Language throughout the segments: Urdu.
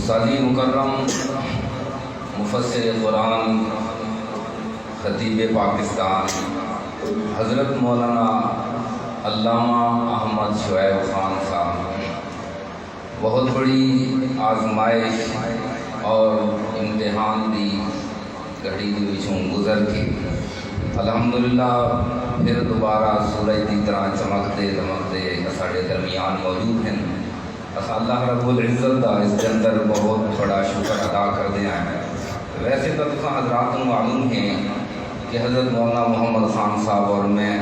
استادی مکرم مفسر قرآن خطیب پاکستان حضرت مولانا علامہ احمد شعیب خان صاحب بہت بڑی آزمائش اور امتحان دی گھڑی دی وچوں گزر کے الحمدللہ پھر دوبارہ سورج کی طرح چمکتے دمکتے ساڑے درمیان موجود ہیں. اللہ رب العزت کا اس کے اندر بہت بڑا شکر ادا کرتے ہیں. ویسے تو حضرات کو معلوم ہے کہ حضرت مولانا محمد خان صاحب اور میں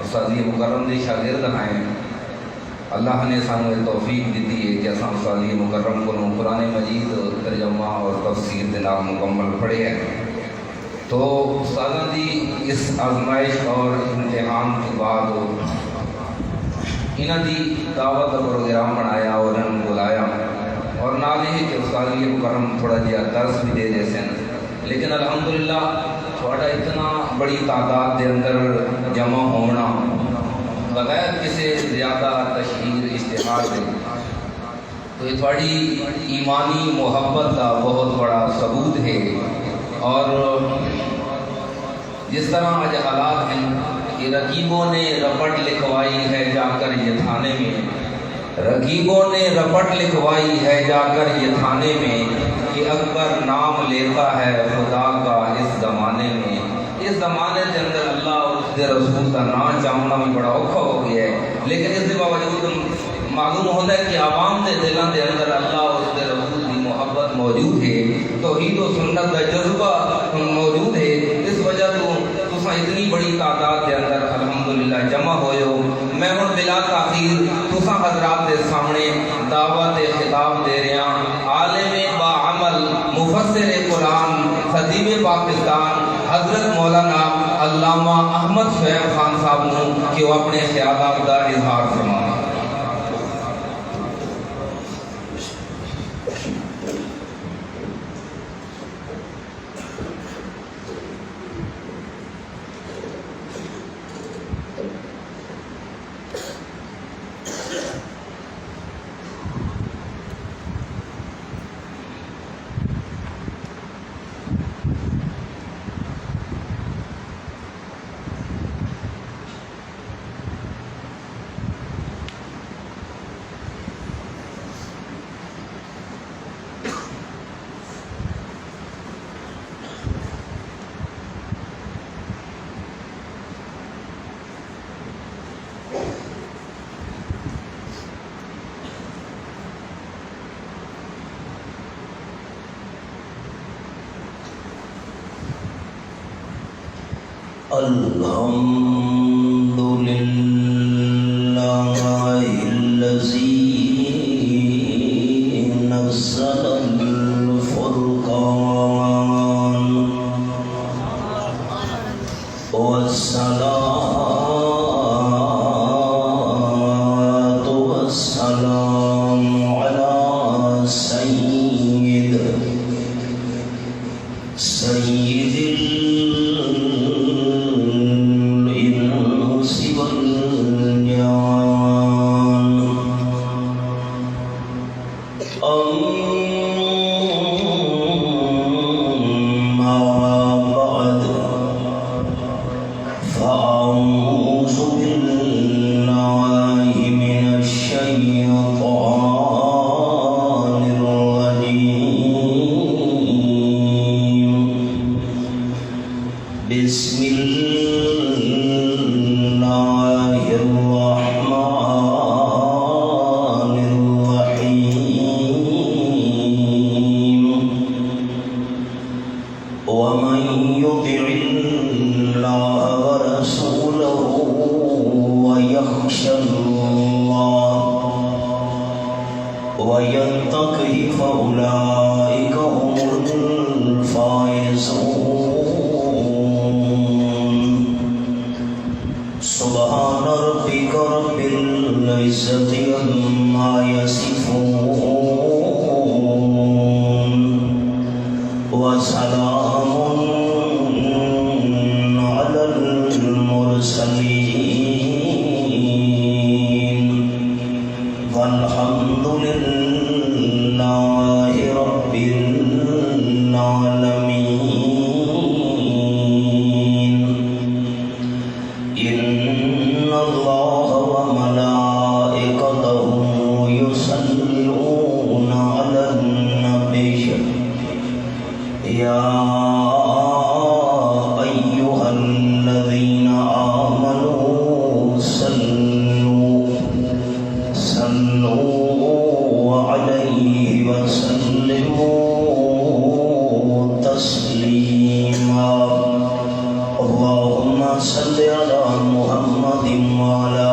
استادی مکرم دی شاگرد ہیں. اللہ نے سانو یہ توفیق دیتی ہے کہ اصل استادی مکرم کو قرآن مجید ترجمہ اور تفسیر کے نام مکمل پڑھے ہیں. تو استادوں کی اس آزمائش اور امتحان کے بعد انہوں کی دعوت کا پروگرام بنایا اور انہوں نے بلایا اور نال ہی کہ استادی مکرم تھوڑا جہا درس بھی دے دے سن. لیکن الحمدللہ تھوڑا اتنا بڑی تعداد کے اندر جمع ہونا بغیر کسی زیادہ تشہیر اشتہار دے تو یہ تھوڑی ایمانی محبت کا بہت بڑا ثبوت ہے. اور جس طرح آج حالات ہیں کہ رقیبوں نے رپٹ لکھوائی ہے جا کر یہ تھانے میں، رقیبوں نے رپٹ لکھوائی ہے جا کر یہ تھانے میں کہ اکبر نام لیتا ہے خدا کا اس زمانے میں. اس زمانے کے اندر اللہ اور اس کے رسول کا نام چاہنا بھی بڑا اوکھا ہو گیا ہے. لیکن اس کے باوجود معلوم ہوتا ہے کہ عوام کے دلوں کے اندر اللہ اور اس کے رسول کی محبت موجود ہے، توحید و سنت کا جذبہ موجود ہے. اس وجہ تو اتنی بڑی تعداد کے اندر الحمدللہ جمع ہوئے ہو. میں ہوں بلا تاخیر تساں حضرات کے سامنے دعوت خطاب دے رہا ہوں عالم باعمل مفسر قرآن خطیب پاکستان حضرت مولانا علامہ احمد شعیب خان صاحب نے کہ وہ اپنے خیالات کا اظہار فرمائیں. الحمد للہ الذی نزل الفرقان والصلاة والسلام علی سید بسم اللہ الرحمن الرحیم ومن يطع اللہ ورسولہ ويخش اللہ ويتقه فأولئك هم الفائزون. سبحان ربك رب العزة عما يصفون وسلام على المرسلين الحمد لله رب العالمين إن الله وملائكته يصلون على النبي يا أيها الذين آمنوا صلوا عليه وسلموا تسليما اللهم صل على محمد وعلى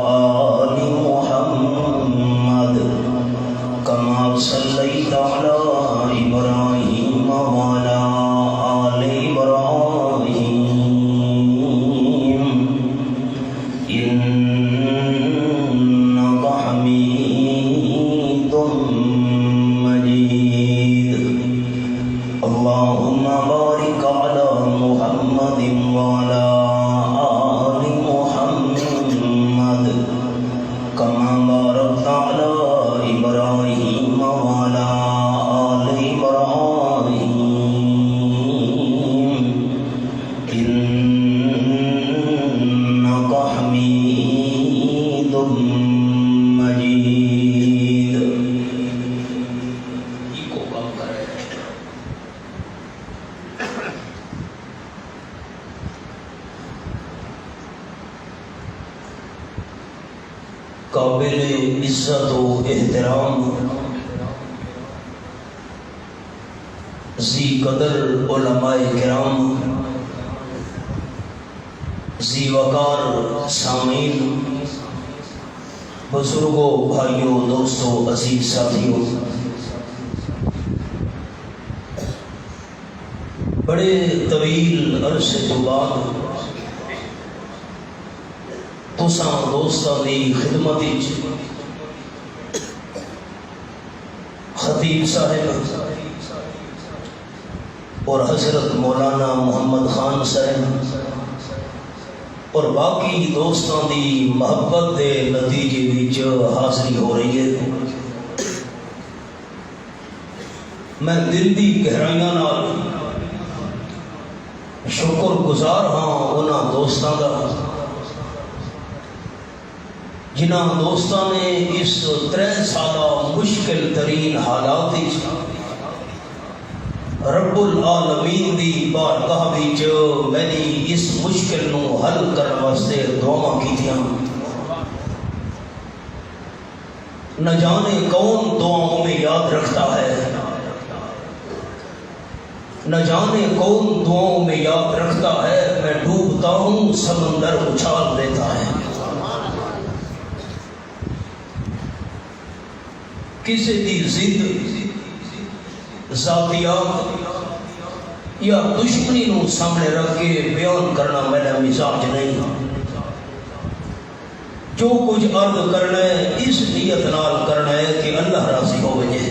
آل محمد كما صليت على إبراهيم وعلى آل إبراهيم إنك حميد مجيد اللهم بارك على محمد وعلى آل محمد كما باركت على إبراهيم وعلى آل إبراهيم إنك حميد مجيد قابل عزت و احترام ذی قدر علماء کرام ذی وقار سامعین بزرگوں بھائیوں دوستوں عزیز ساتھیوں بڑے طویل عرصے تو بعد تساں دوستاں دی خدمت وچ خطیب صاحب اور حضرت مولانا محمد خان صاحب اور باقی دوستاں دی محبت دے نتیجے وچ حاضری ہو رہی ہے میں دل دی گہرائیاں نال شکر گزار ہاں انہاں دوستاں دا جنہاں دوستاں نے اس 3 سالہ مشکل ترین حالات رب العالمین دی بارگاہ وچ میری اس مشکل نو حل کرنے واسطے دعاواں کیتیاں نہ جانے کون دعاؤں میں یاد رکھتا ہے نہ جانے کون دعاؤں میں یاد رکھتا ہے میں ڈوبتا ہوں سمندر اچھال دیتا ہے کسی دی ضد ذاتیات یا دشمنی نو سامنے رکھ کے بیان کرنا میرا مزاج نہیں جو کچھ عرض کرنا ہے اس نیت نال کرنا ہے کہ اللہ راضی ہو وجے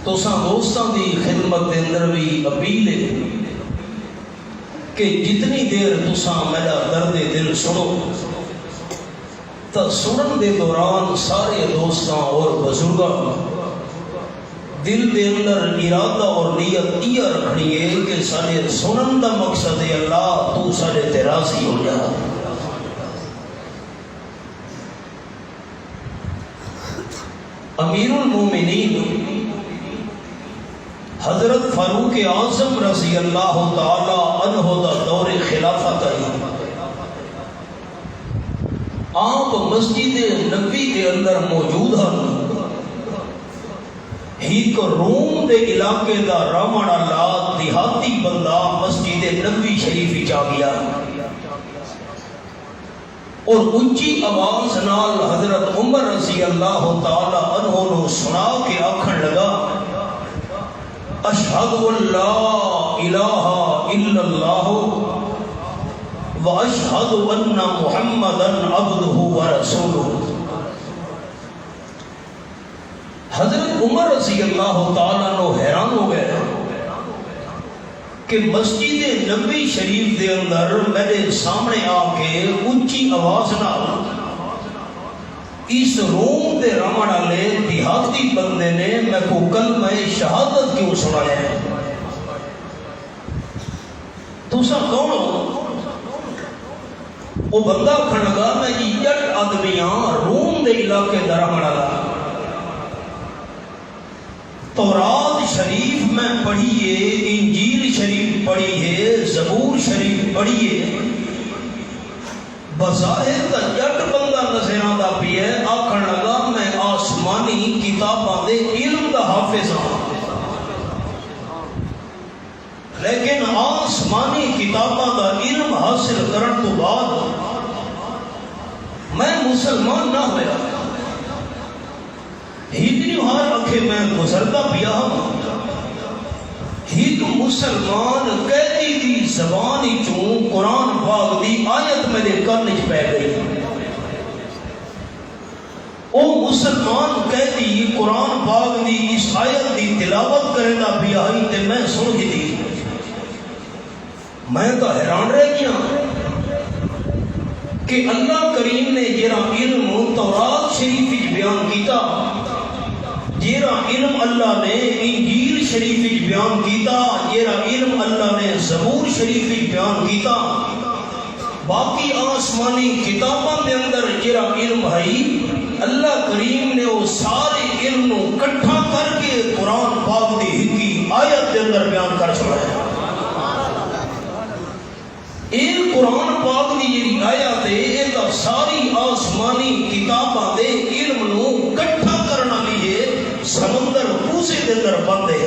تو ساں دوستاں دی خدمت دے اندر بھی اپیل ہے کہ جتنی دیر تساں میرا درد دل سنو تو سنن دے دوران سارے دوستاں اور بزرگاں دل دے اندر ارادہ اور نیت یہ رکھنی ہے کہ سارے سنن دا مقصد ہے اللہ تو سارے تے راضی ہو جا امیر المومنین حضرت فاروق اعظم رضی اللہ تعالی عنہ دا دور خلافت ہے آپ مسجد نبی دے اندر موجود ہیں ایک روم دے علاقے دا رامن اللہ دیہاتی بندہ مسجد نبی شریف جا گیا اور اونچی آواز نال حضرت عمر رضی اللہ تعالی عنہ نو سنا کے آکھن لگا اشہد ان لا الہ الا اللہ واشہد ان محمدا عبدہ ورسولہ حضرت عمر رضی اللہ تعالیٰ عنہ حیران ہو گئے کہ مسجد نبی شریف دے اندر میرے سامنے آ کے اونچی آواز نال اس روم دے رمن والے دیہاتی بندے نے میں کو کلمہ شہادت کیوں سنایا ہے؟ تسا کون ہو؟ وہ بندہ کھڑگا میں جی جٹ آدمی ہاں، روم دے علاقے دا رمن والا، تورات شریف میں پڑھیے، انجیل شریف پڑھیے، زبور شریف پڑھیے، بظاہر دا جٹ بندہ نظر آندا پی ہے، آکھن لگا میں آسمانی کتاباں دے علم دا حافظ ہاں، لیکن آسمانی کتاباں دا علم حاصل کرن تو بعد میں مسلمان نہ ہویا، ہندی ہار اکھے میں گزرتا پیا ہوں، ایک مسلمان قیدی دی زبان چوں قرآن پاک دی آیت میرے کن وچ پے گئی، او مسلمان قیدی قرآن پاک دی اس آیت دی تلاوت کرنا پیا ہی تے میں سن دی، میں تو حیران رہ گیا کہ اللہ کریم نے جرا علم تورات شریف وچ بیان کیتا، جیرا علم اللہ نے انجیل شریف وچ بیان کیتا، جیرا علم اللہ نے زبور شریف وچ بیان کیتا، باقی آسمانی کتاباں دے اندر جیرا علم ہے اللہ کریم نے وہ سارے علم نو کٹھا کر کے قرآن پاک دی ہکی آیت دے اندر بیان کر چھوڑا۔ ایک قرآن پاک دی جیڑی آیت ہے ایک ساری آسمانی کتاباں دے علم نو کٹھا کرنا لیے سمندر کوسے دے اندر بند ہے۔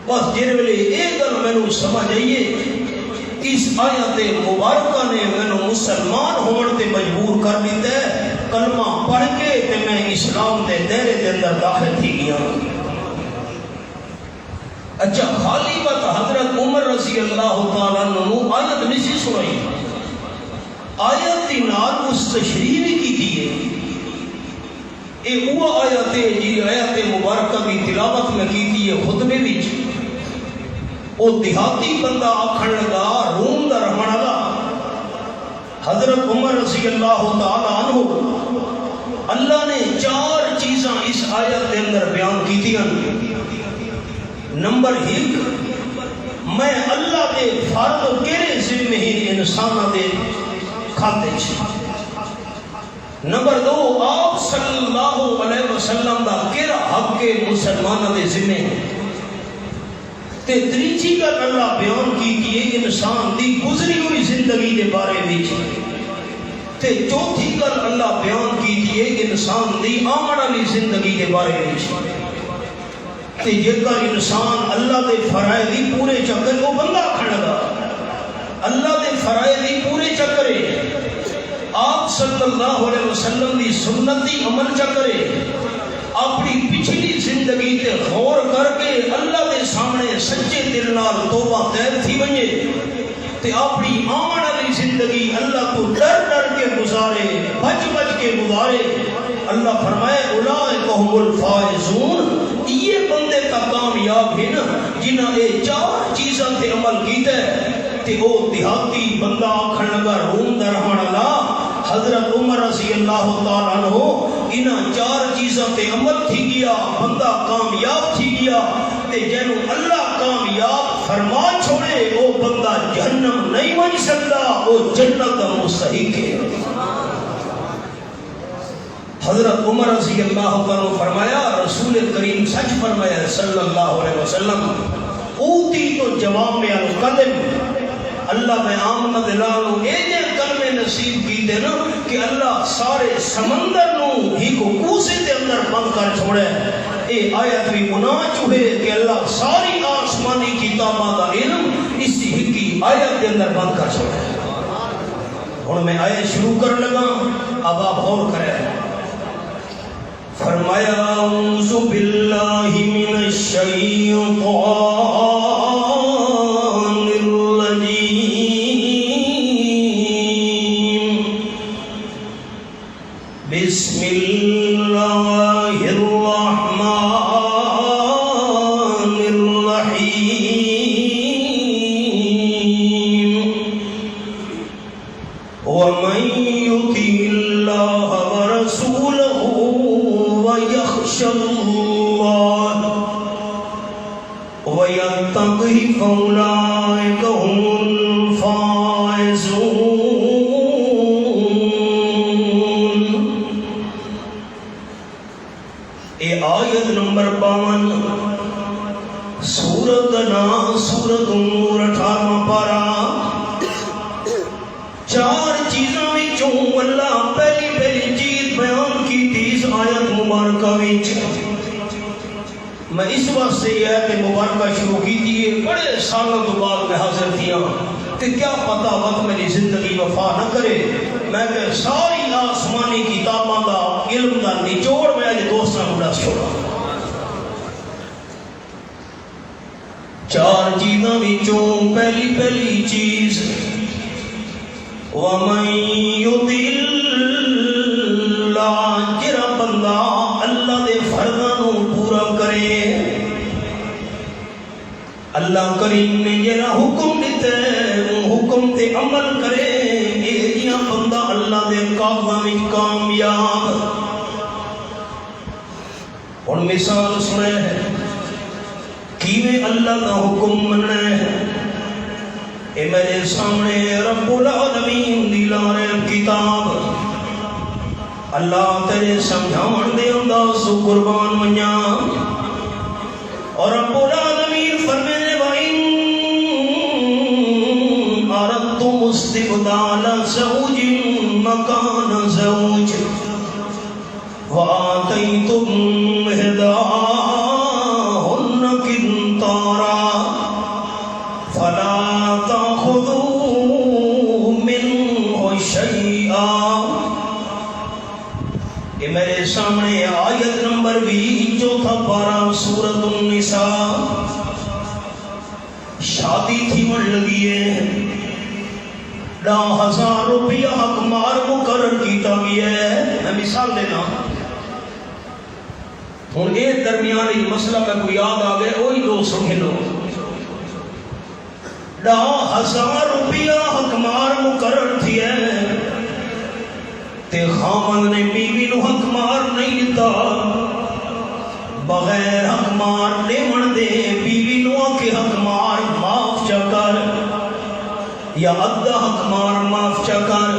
بس جن ویلے ایک گل مینوں سمجھ آئیے، اس آیت مبارکہ نے مینوں مسلمان ہون تے مجبور کر دیتا ہے، کلمہ پڑھ کے تے میں اسلام دے دائرے دے اندر داخل تھی گیا۔ اچھا خالی بات حضرت عمر رضی اللہ تعالیٰ عنہ آیت نہیں سنائی، آیت دی نال اس تشریح کی ہے، ایک وہ آیت ہے جی آیت مبارکہ کی تلاوت میں کی تھی خطبے وچ، وہ دیہاتی بندہ آکھن لگا روم دا رہن والا حضرت عمر رضی اللہ تعالیٰ عنہ، اللہ نے 4 چیزاں اس آیت کے اندر بیان کی تھی۔ نمبر 1، میں اللہ دے فرض کیڑے ذمہ ہی انساناں دے کھاتے چ۔ نمبر 2، آپ صلی اللہ علیہ وسلم دا کیڑا حق کے مسلمانوں دے ذمہ ہے۔ تے تیسری گل اللہ بیان کی کہ انسان دی گزری ہوئی زندگی دے بارے وچ، تے چوتھی گل اللہ بیان کی کہ انسان دی آمن والی زندگی دے بارے وچ، کہ جیکر انسان اللہ دے فرائض دی پورے چکر، وہ بندہ کھڑا اللہ دے فرائض دی پورے چکرے، آپ صلی اللہ علیہ وسلم دی سنت دی عمل چکرے، اپنی پچھلی زندگی تے غور کر کے اللہ دے سامنے سچے دل نال توبہ طیب تھی ونجے، تے اپنی آمن والی زندگی اللہ کو ڈر ڈر کے گزارے، بچ بچ کے گزارے۔ اللہ فرمائے اولئک هم الفائزون، یہ بندے تا کامیاب ہیں جنہاں یہ 4 چیزاں تے عمل کیتا ہے۔ تے وہ دیہاتی بندہ آکھن لگا روم دا رہن والا حضرت عمر رضی اللہ تعالیٰ عنہ، انہاں 4 چیزاں تے عمل تھی گیا، بندہ کامیاب تھی گیا، تے جنوں اللہ کامیاب فرما چھوڑے وہ بندہ جہنم نہیں بن سکتا، وہ جنت کا مستحق ہے۔ حضرت عمر رضی اللہ عنہ فرمایا، رسول کریم سچ فرمایا صلی اللہ علیہ وسلم، اوتی تو جواب میں القلم، اللہ میں آمنہ دلالو ایجے کلمے نصیب کی دے نا کہ اللہ سارے سمندر نو ہی کو کوسے دے اندر بند کر چھوڑے۔ اے آیت بھی گناہ چوہے کہ اللہ ساری آسمانی کتاباں دا علم اسی ہی آیت دے اندر بند کر چھوڑے۔ اور میں آیت شروع کر لگا، اب آپ غور کریں۔ فرمایا اعوذ باللہ من الشیطان الرجیم، بسم اللہ الرحمن الرحیم، ومن یطع اللہ ورسولہ ویخشى اللہ ویتقہ فاولئک هم الفائزون۔ اے آیت نمبر 52 سورت نام سورت نور 18 پارا۔ چار چیزاں وچوں اللہ پہلی چیز بیان کی اس آیت مبارکہ وچ۔ میں اس واسطے یہ ہے کہ مبارکہ شروع کی تھی بڑے سالوں تو بعد میں حاضر تھیا کہ کیا پتہ وقت میری زندگی وفا نہ کرے، میں کہ ساری آسمانی کتاباں دا علم دا نچوڑ میں آج دوستاں کو دس چھوڑا۔ چار چیزاں وچوں پہلی چیز وَمَن يُطِعِ اللَّهَ، جڑا بندہ اللہ دے فرضاں نوں پورا کرے، اللہ کریم نے جڑا حکم دتا ہے وہ حکم تے عمل کرے، اے جیاں بندہ اللہ دے کاماں وچ کامیاب۔ اور مثال سنے کیویں اللہ دا حکم مننا ہے، اے میرے سامنے رب العالمین دی لارے کتاب، اللہ تیرے سمجھاؤن دے انداز سو قربان منیا۔ اور رب العالمین فرمینے وَإِنْ أَرَدْتُمُ اسْتِبْدَالَ زَوْجٍ مَكَانَ زَوْجٍ وَآتَيْتُمْ إِحْدَاهُنَّ قِنطَارًا فَلَا تَأْخُذُوا مِنْهُ شَيْئًا۔ کہ میرے سامنے آیت نمبر 20 چوتھا پارہ سورۃ النساء۔ شادی تھی من لگی ہے، 10,000 روپیہ حق مار مقرر کیتا گیا ہے۔ میں مثال دینا ہوں، ایک درمیانی مسئلہ میں کو یاد آ گئے، وہی لوگ سمجھ لو۔ 10,000 روپیہ حق مار مقرر تھی ہے تے خامد نے بیوی نو حق مار نہیں دیتا، بغیر حق مار دیون دے بیوی نو کے حق مار معاف چا کر یا ادھا حق مار معاف چا کر۔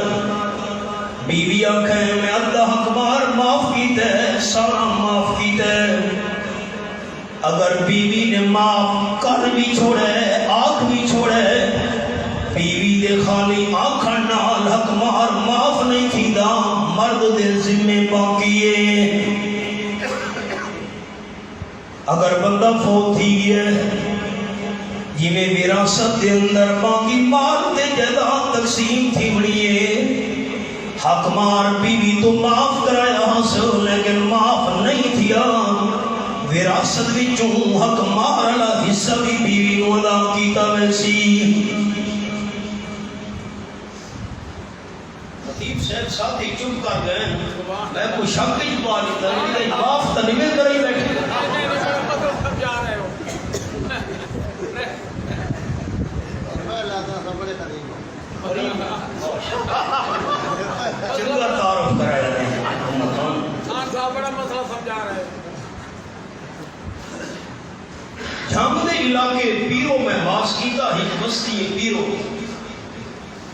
بیوی آکھے میں ادھا حق مار معاف کیتا ہے، سارا معاف کیتا ہے۔ اگر بیوی نے معاف کر بھی چھوڑے آنکھ بھی چھوڑے، بیوی دے خالی آنکھن نال حق مار معاف نہیں تھیدا، مرد دے ذمے باقی ہے۔ اگر بندہ فوت تھی گیا جی میں وراثت دے اندر باقی مال تے جائیداد تقسیم تھی بڑی ہے، حق مار بیوی تو معاف کرایا حاصل لیکن معاف نہیں تھیا، وراثت وچوں حق مار والا حصہ بھی بیوی نو ادا کیتا ویسی۔ خطیب صاحب ساتھی چپ کر گئے، میں کوئی شک نہیں پا لیتا، لیکن معاف تو نہیں کرائی بیٹھے۔ چنگا تعارف کرایا ہے، بڑا مسئلہ سمجھا رہے ہیں۔ جھنگ دے علاقے پیرو میں باس کیتا ہی بستی پیرو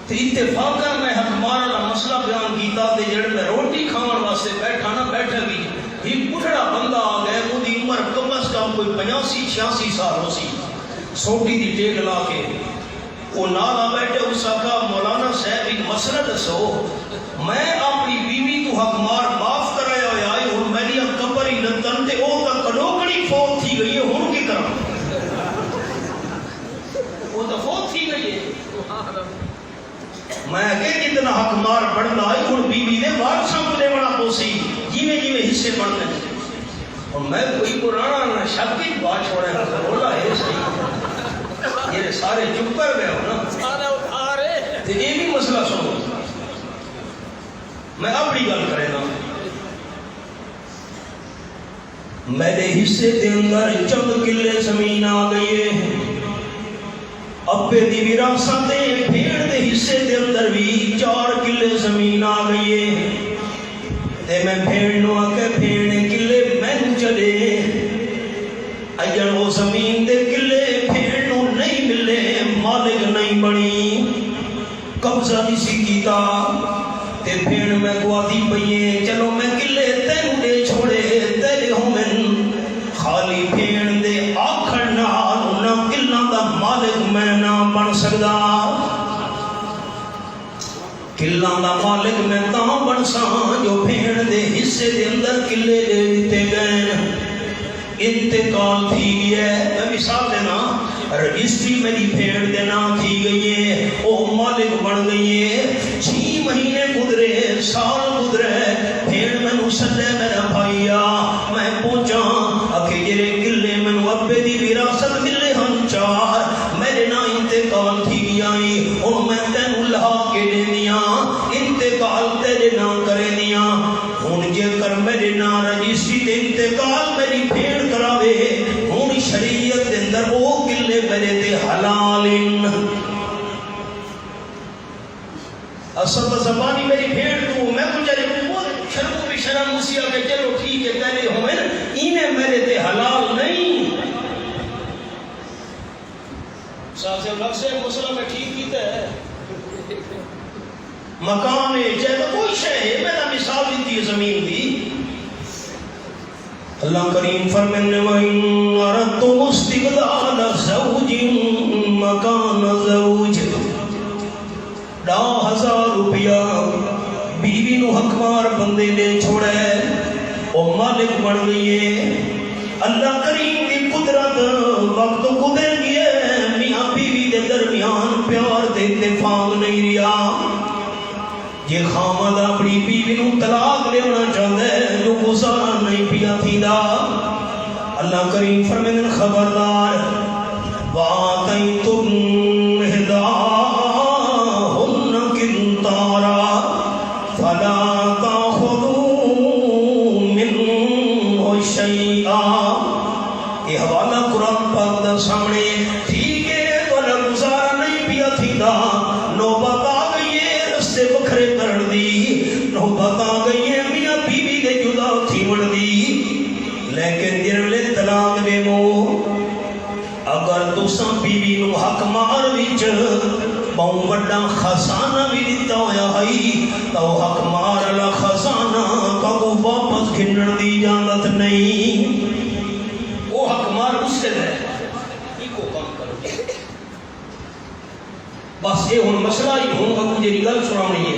تے اتفاقا میں حکمار والا مسئلہ بیان کیتا تے جڑے میں روٹی کھاون واسطے بیٹھا نہ بیٹھا بھی ہی بڑھڑا بندہ آ گیا، وہ دی عمر کم از کم کوئی 85-86 سال ہو سی، سوٹی دی ٹیک لا کے وہ نالا بیٹھے، اس آقا مولانا صاحب ایک مسئلہ دسو، میں اپنی بیوی کو حق مار معاف کرایا ہویا ہے، ہن میری قبر ہی لتن تے او تا کڑوکڑی فوت تھی گئی ہے، ہن کی کراں؟ وہ تو فوت تھی گئی ہے، میں کہ جتنا حق مار بڑھنا ہے ہن بیوی دے وارثاں کو دیونا پوسی جیویں حصے بڑھنے، اور میں کوئی پرانا نہ شک کی بات چھوڑے نہ بولا ہے صحیح، یہ سارے چپ کر گئے ہو نا، سارے اٹھا رہے تے یہ بھی مسئلہ سنو، میں اپنی گل کرے نا، میرے حصے دے اندر چند کلے زمین آ گئی ہے، ابے دی وراثت بھیڑ دے حصے دے اندر بھی 4 کلے زمین آ گئی ہے، تے میں بھیڑ نو آکے بھیڑ کلے میں چلے اجن وہ زمین دے کلے بھیڑ نو نہیں ملے مالک نہیں بنی قبضہ نہیں سی کیتا تے بھیڑ میں گوادی پئیے چلو میں کلے تینوں دے چھوڑے تیرے ہومن خالی بھیڑ دے آکھڑ نال نہ کلہ دا مالک میں نہ بن سکدا کلہ دا مالک میں تاں بن ساں جو بھیڑ دے حصے دے اندر کلے دے دیتے گئے انتقال تھی گئی ہے میں مثال دینا رجسٹری میری بھیڑ دینا تھی گئی ہے او مالک بن گئی ہے 6 مہینے گزرے سال گزرے بھیڑ میں نو سدے میرا بھائیا میں پہنچا اکھے جرے کلے میں نو ابے دی وراثت ملے ہن 4 میرے نا انتقال تھی گئی اور میں تینو لہا کے دے دیا انتقال تیرے نا کرے دیا ہن جے کر میرے نا رجسٹری دے انتقال میری بھیڑ کراوے ہن شریعت دے اندر وہ کلے میرے تے حلالن اصل زبانی میری بھیڑ تو میں کچھ شرم بھی شرم مسیح کہ چلو ٹھیک ہے تیرے ہوئے انہیں میرے تے حلال نہیں صاحب سے لفظ مسئلہ میں ٹھیک کیتا ہے مکان ہے چاہے تو کوئی شے ہے میں نے مثال دیتی ہے زمین دی اللہ کریم فرمانے وَإِنْ أَرَدْتُمُ اسْتِبْدَالَ زَوْجٍ مَكَانَ زَوْجٍ 10,000 روپیہ بیوی نو حکمار بندے نے چھوڑے او مالک بن گئی ہے اللہ کریم دی قدرت وقت گزر گیا میاں بیوی دے درمیان پیار دے اتفاق نہیں رہا یہ خامد اپنی بیوی نو طلاق لینا چاہتا ہے جو گزارا نہیں پیا تھیدا اللہ کریم فرمائے خبردار وَآتَيْتُمْ إِحْدَاهُنَّ قِنطَارًا فَلَا تَأْخُذُوا مِنْهُ شَيْئًا یہ حوالہ قرآن پاک دا سامنے ٹھیک ہے والا گزارا نہیں پیا تھیدا نوبت آ گئی ہے رستے بکھرے کرن دی نوبت آ گئی ہے میاں بیوی دے جدا تھیون دی لیکن جرلے طلاق دے مو اگر تساں بیوی نو حق مار وچ بہوں وڈا خزانہ بھی دیتا ہویا ہے تو حق مار والا خزانہ کبو واپس گھنن دی اجازت نہیں وہ حق مار اس سے ہے ایکو کام کرو بس یہ ہن مسئلہ ہی ہوں گا مجھے گل سنانی ہے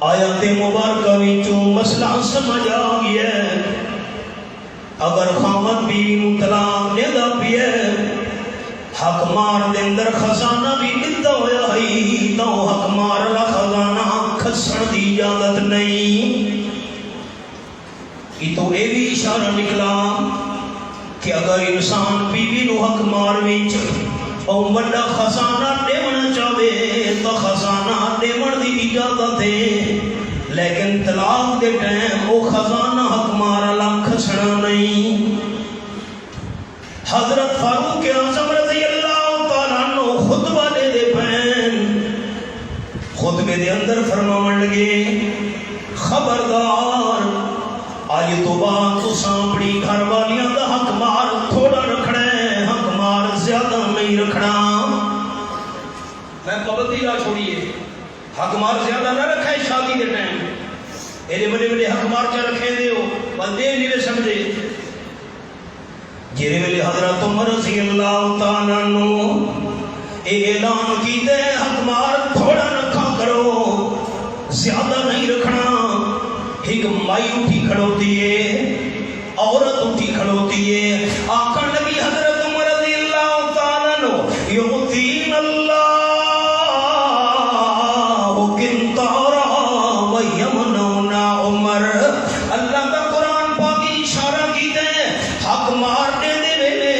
آیات مبارکہ وچوں مسئلہ سمجھ آ گیا ہے اگر خامد بیوی نو طلاق دے دا پیا حق مار دے اندر خزانہ بھی دیتا ہویا ہے تو حق مار والا خزانہ کھسن دی اجازت نہیں یہ تو یہ بھی اشارہ نکلا کہ اگر انسان بیوی نو حق مار وچ او بڑا خزانہ دیونا چاہے تو خزانہ دیون دی اجازت ہے لیکن طلاق دے ٹائم وہ خزانہ حق مار والا کھسنا نہیں حضرت فاروق اعظم رضی اللہ تعالیٰ عنہ خطبہ دے پین خطبے دے اندر فرماون لگے خبردار آج تو بعد تساں اپنی گھر والیاں دا حق مار تھوڑا رکھنا ہے حق مار زیادہ نہیں رکھنا میں پابندی نہ چھوڑیے حق مار زیادہ نہ رکھے شادی دے ٹائم اینے بڑے بڑے حق مار چا رکھے دے ہو بندے نہیں سمجھے جیرے ویلے حضرت عمر رضی اللہ تعالیٰ عنہ اعلان کیتے حق مار تھوڑا رکھا کرو زیادہ نہیں رکھنا ایک مائی اٹھی کھڑوتی ہے عورت اٹھی کھڑوتی ہے آخر لگی حضرت عمر رضی اللہ تعالیٰ عنہ یعطین اللہ قنطارا ویمنون عمر اللہ کا قرآن پاکی اشارہ کیتے ہیں حق مار دے دے ویلے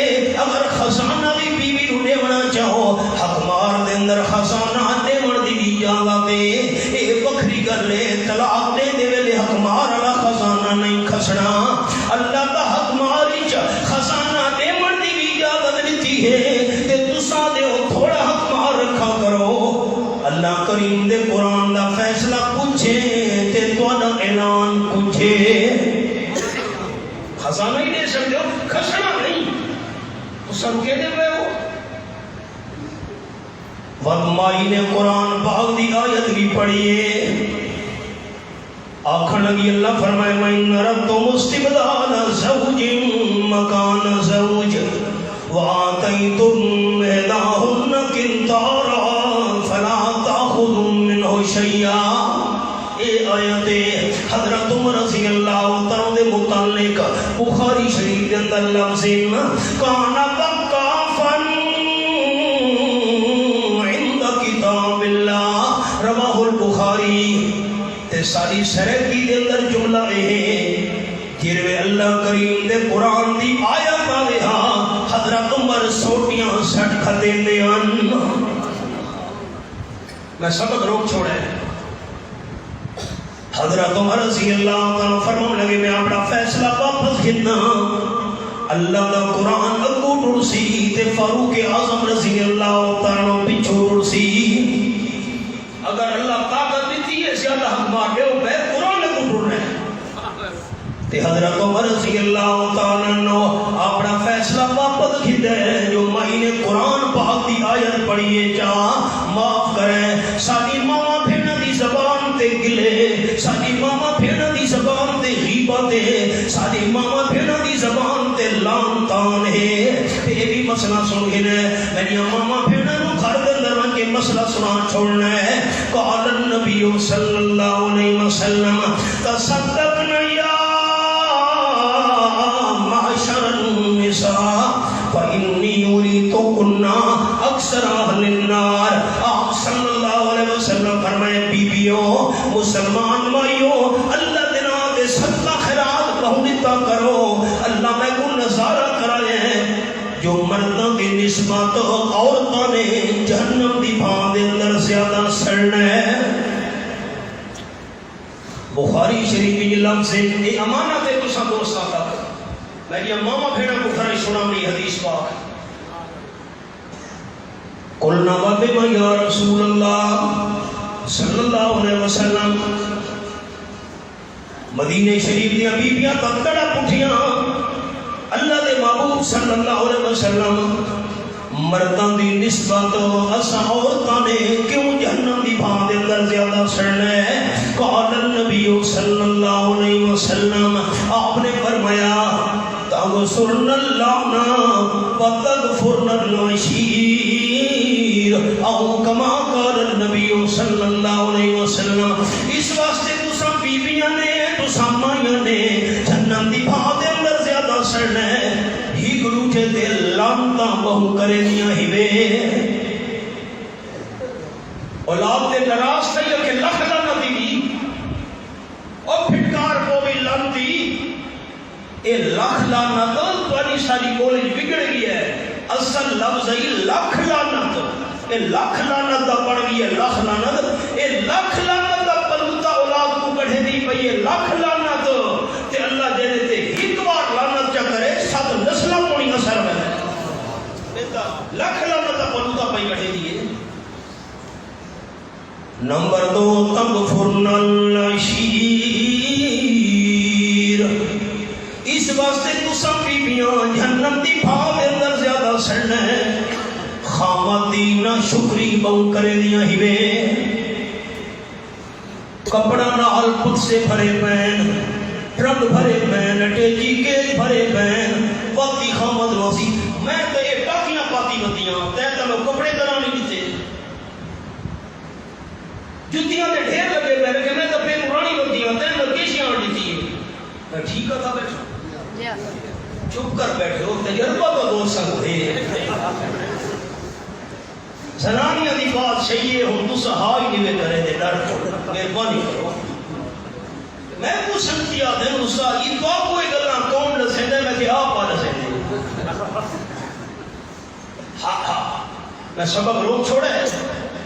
اگر خزانہ بھی بیوی نو دیونا چاہو حق مار دے اندر خزانہ دیون دی اجازت ہے اے بکھری کر لے طلاق دے دے ویلے حق مار والا خزانہ نہیں کھسنا اللہ کا حق ماری چا خزانہ دیون دی اجازت دیتی ہے تے تساں دیو تھوڑا حق مار رکھا کرو اللہ کریم دے قرآن دا فیصلہ پوچھے تے تواڈا قرآن کچھے خزانہ ہی دے سکتے ہو کھسنا نہیں تو سب کے دے پہ ہو وقت مائی نے قرآن پاک دی آیت بھی پڑھیے آخر لگی اللہ فرمائے وَإِنَّ رَبْتُمُ اسْتِبْدَالَ زَوْجٍ مَكَانَ زَوْجٍ وَآتَيْتُمْ إِحْدَاهُنَّ قِنطَارًا فَلَا تَأْخُذُوا مِنْهُ شَيْئًا اے آیت حضرت عمر رضی اللہ عنہ دے متعلق بخاری شریف کے اندر لفظ کان وقافا عند کتاب اللہ رواہ البخاری تے ساری شرح کی دے اندر جملہ ہے جروے اللہ کریم دے قرآن دی آیت آلہا حضرت عمر سوٹیاں سٹ کھتے دے ان میں سبق روک چھوڑے حضرت عمر رضی اللہ عنہ فرمان لگے میں اپنا فیصلہ واپس کھنا اللہ دا قرآن اگو ڈرسی تے فاروق اعظم رضی اللہ عنہ پچھو ڈرسی اگر اللہ طاقت دیتی ہے زیادہ حق مار دے وہ بے قرآن اگو ڈر رہے ہیں تے حضرت عمر رضی اللہ عنہ اپنا فیصلہ واپس کھنا ہے جو مہینے قرآن پاک دی آیت پڑھیے جا معاف کریں ساری ماما پھینا دی زبان تے گلے ساری ماما پھینا دی زبان تے غیبت ہے ساری ماما پھینا دی زبان تے لانتان ہے تے بھی مسئلہ سن گھنے میری ماما پھینا نو گھر دے اندر رن کے مسئلہ سنا چھوڑنا ہے قال النبی صلی اللہ علیہ وسلم تصدقنا یا معشر النساء فإنی یریتکنا اکثر اہل النار آپ صلی اللہ علیہ وسلم فرمائے بیبیوں مسلمان مائیوں اللہ دینا دے صدقہ خیرات بہنیتا کرو اللہ میں کو نظارہ کرائے ہیں جو مردوں کی نسبت عورتوں نے جہنم دی بھان دے اندر زیادہ سڑنا ہے بخاری شریف کی لفظ یہ امانت ہے تسا دوستاں تک میری ماما بھیڑا کو گھر سنا نہیں حدیث پاک قلنا وَبِمَا یا رسول اللہ صلی اللہ علیہ وسلم مدینہ شریف دیا بیبیاں تکڑا پٹھیاں اللہ دے محبوب صلی اللہ علیہ وسلم مردان دی نسبت اسا عورتاں نے کیوں جہنم دی بھان دے اندر زیادہ سڑنا ہے قال النبی صلی اللہ علیہ وسلم آپ نے فرمایا تغفرن اللعنہ وتغفرن العشیر او کما قال النبی صلی اللہ علیہ وسلم اس واسطے تساں بیبیاں نے تساں مائیاں نے جہنم دی بھان دے اندر زیادہ سڑنا ہے ہی گروٹے دے لانتا بہو کرے دیاں ہی بے اولاد دے نراز تھا کہ لکھ لانا دی اور پھٹکار کو بھی لانتی اے لکھ لانا تو توانی ساری بولج بگڑ گئی ہے اصل لفظ ہے لکھ لانا تو اے لکھ لانا دا پڑ گئی ہے لکھ لانا اے لکھ لانا دا پلوتا اولاد کو کڑھے دی پئی ہے لکھ لانا تو تے اللہ دینے تے ایک بار لانا چا کرے سات نسلہ پونی اثر میں ہے لکھ لانا دا پلوتا پئی کڑھے دیئے نمبر 2 تغفرن العشیر اس واسطے تساں بیبیاں جہنم دی بھان دے اندر زیادہ سڑنا ہے خامدین شکری بہو کرے دیاں ہی بے کپڑا نال پت سے بھرے پین ٹرک بھرے پین ٹیجی کیج بھرے پین وقتی خامد واسی میں تو یہ پاکیاں پاتی بتیاں تیتا میں کپڑے کرانی دیتے جتیاں دے ڈھیر لگے پہلے کہ میں تو پہ مرانی بتیاں تین لکیشیاں دیتی ہے میں ٹھیک تھا بیٹھا چپ کر بیٹھے ہو تجربہ تو دو سنگ ہے زنانیاں دی بات صحیح ہے ہم تو سہائی نہیں کرے دے ڈر مہربانی کرو میں کو سنتی آدھے اسا یہ تو آپ کوئی گلنا کون لسے دے میں کہ آپ پا لسے دے میں سبق روک چھوڑے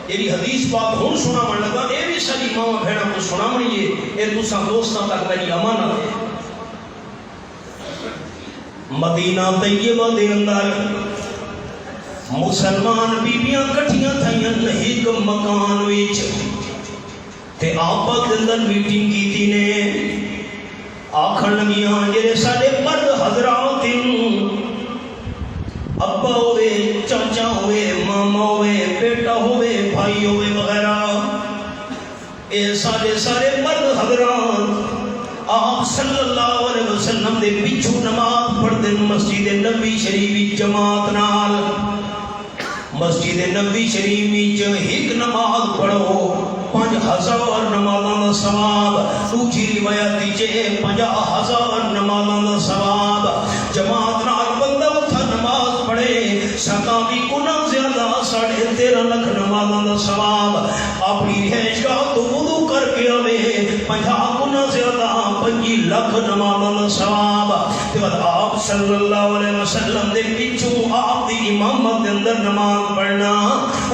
یہ حدیث پاک ہون سنا من لگا اے بھی ساری ماما بھیڑا کو سنا منیے اے دوسرا دوستان تک میری امانت ہے مدینہ طیبہ دے اندر مسلمان بیبیاں کٹھیاں تھائیاں ایک مکان ویچ تے آپا دے اندر میٹنگ کی تھی نے آکھن لگیاں جڑے سارے مرد حضرات ابا ہوئے چاچا ہوئے ماما ہوئے بیٹا ہوئے بھائی ہوئے وغیرہ اے سارے مرد حضرات آپ صلی اللہ علیہ وسلم دے پیچھو نماز پڑھ دن مسجد نبی شریف جماعت نال مسجد نبی شریف ایک نماز پڑھو 5000 نمازاں دا ثواب دوسری روایت چے 50,000 نمازاں دا ثواب جماعت نال بندہ اٹھا نماز پڑھے سکاوی گنا زیادہ 13.5 لاکھ نمازاں دا ثواب اپنی رہائش گاہ تو وضو کر کے آوے 50 گنا زیادہ 25 لاکھ نمازاں دا ثواب تے بعد آپ صلی اللہ علیہ وسلم دے پیچھو آپ دی امامت دے اندر نماز پڑھنا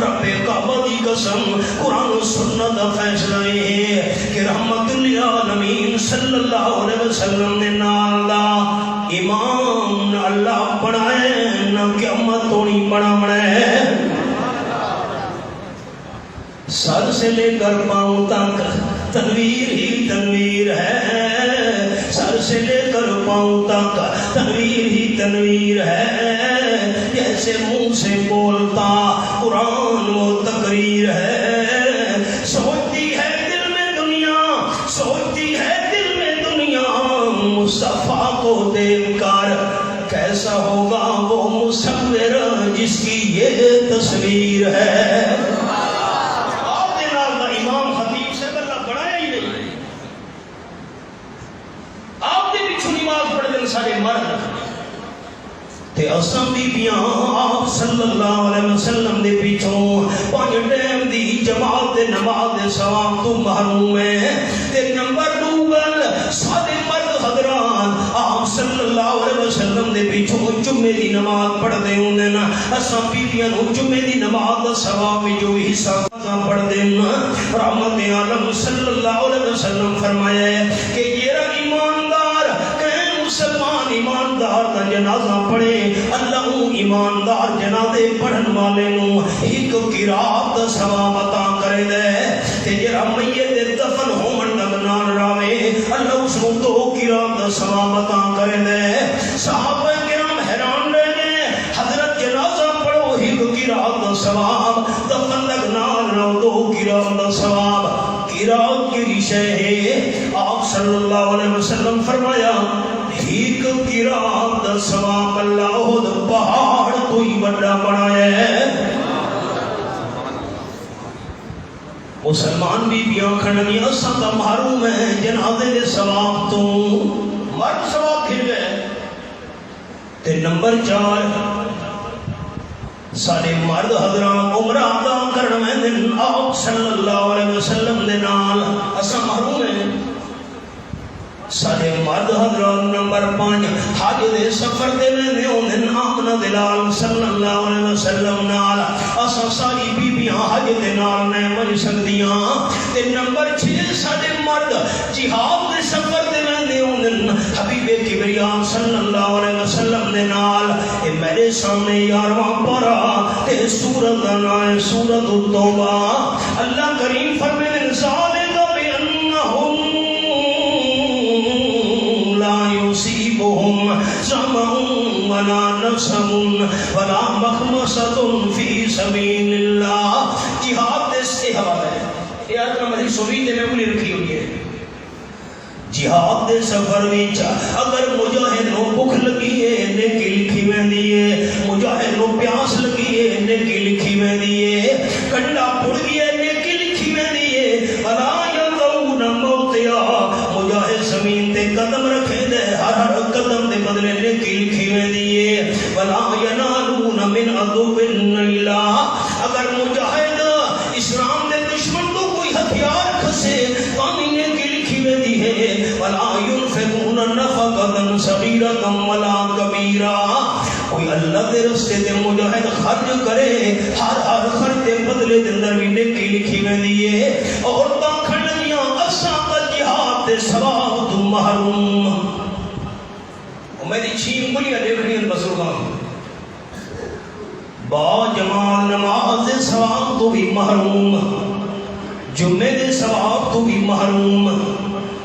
رب کعبہ دی قسم قرآن و سنت دا فیصلہ ہے کہ رحمت للعالمین صلی اللہ علیہ وسلم نے نالا امام اللہ بنائے نہ قیامت تو نہیں بنائے سر سے لے کر پاؤں تک تنویر ہی تنویر ہے سر سے لے کر پاؤں تک تنویر ہی تنویر ہے جیسے منہ سے بولتا قرآن وہ تقریر ہے سوچتی ہے دل میں دنیا سوچتی ہے دل میں دنیا مصطفیٰ کو دیکھ کر کیسا ہوگا وہ مصور جس کی یہ تصویر ہے سارے مرد تے اساں بیبیاں آپ صلی اللہ علیہ وسلم دے پیچھوں 5 ٹائم دی جماعت دے نماز دے ثواب تو محروم ہے تے نمبر 2 گل سارے مرد حضرات آپ صلی اللہ علیہ وسلم دے پیچھوں جمعے دی نماز پڑھ دے ہوندے نا اساں بیبیاں نوں جمعے دی نماز دا ثواب جو حصہ پڑھ دے نا رحمت عالم صلی اللہ علیہ وسلم فرمایا ہے کہ یہ ایماندار مسلمان ایماندار دا جنازہ پڑھے اللہ ایماندار جنازے پڑھن والے نوں ایک قرات دا ثواب عطا کرے دے تے جڑا میت دے دفن ہون دا نال راوے اللہ اس نوں 2 قرات دا ثواب عطا کرے دے صحابہ کرام حیران رہ گئے حضرت جنازہ پڑھو ایک قرات دا ثواب دفن لگنال نال 2 قرات دا ثواب قرات کی شے ہے آپ صلی اللہ علیہ وسلم فرمایا ایک قرات دا ثواب اللہ احد پہاڑ کوئی بڑا بنایا ہے مسلمان بھی کھڑنی اساں دا محروم ہے جنازے دے ثواب تو مرد ثواب پھر گئے تے نمبر 4 سارے مرد حضرات عمرہ ادا کرن ویندے آپ صلی اللہ علیہ وسلم دے نال اساں محروم ہیں سارے مرد حضرات نمبر 5 حج دے سفر دے ویندے ہوندے آمنہ دلال صلی اللہ علیہ وسلم نال اساں ساری بیبیاں حج دے نال نہ وج سکدیاں تے نمبر 6 سارے مرد جہاد دے سفر دے ویندے ہوندے حبیب کبریا صلی اللہ علیہ وسلم دے نال اے میرے سامنے 11واں پارہ تے سورۃ دا نام ہے سورۃ التوبہ اللہ کریم فرمائے ذالک بانہم يصيبهم ظمأ ولا نصب ولا مخمصة في سبيل الله جہاد سے حوالہ ہے یہ آج ہماری سویت میں بولی رکھی ہوئی ہے جہاد دے سفر وچ اگر مجاہد نو بھوک لگی ہے نیکی لکھی ویندی ہے مجاہد نو پیاس لگی ہے نیکی لکھی ویندی ہے کنڈا پڑ گیا نیکی لکھی ویندی ہے ولا يضعون موطئا مجاہد زمین تے قدم رکھے دے ہر قدم دے بدلے نیکی لکھی ویندی ہے ولا ينالون من عدو النيلا اگر مجاہد اسلام دے دشمن کو کوئی ہتھیار کھسے پانی نیکی لکھی ویندی ہے ولا ينفقون نفقة صغيرة ولا كبيرة کوئی اللہ دے رستے دے مجاہد خرج کرے ہر خرچ دے بدلے دے اندر بھی نیکی لکھی ویندی ہے اور تا کھڑیاں اساں دا جہاد دے ثواب تو محروم میری چھین گلیاں دیکھنی بزرگاں با جمال نماز دے ثواب تو بھی محروم جمعے دے ثواب تو بھی محروم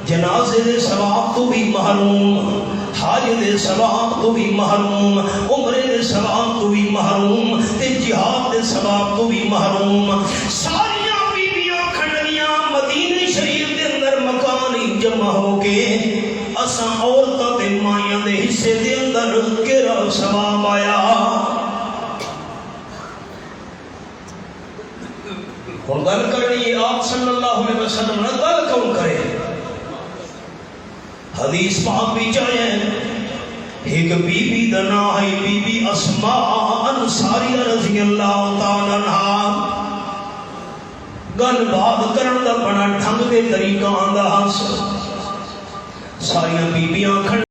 جنازے جنازے دے ثواب تو بھی محروم، حج دے ثواب تو بھی محروم، عمرے دے ثواب تو بھی محروم، تے جہاد دے ثواب تو بھی محروم۔ ساریاں بیبیاں کھڑیاں مدینے شریف دے اندر مکانی جمع ہو کے اساں عورتاں تے مائیاں دے حصے دے اندر کیڑا ثواب آیا؟ ہن گل کرنی ہے آپ صلی اللہ علیہ وسلم نے گل کون کرے؟ حدیث پاک بھی چاہے ایک بی بی دا نام ہے بی بی اسماء انصاریہ رضی اللہ تعالی عنہا۔ گل بات کرن دا بڑا ڈھنگ دے طریقہ آندا ہس، ساریاں بیبیاں کھڑ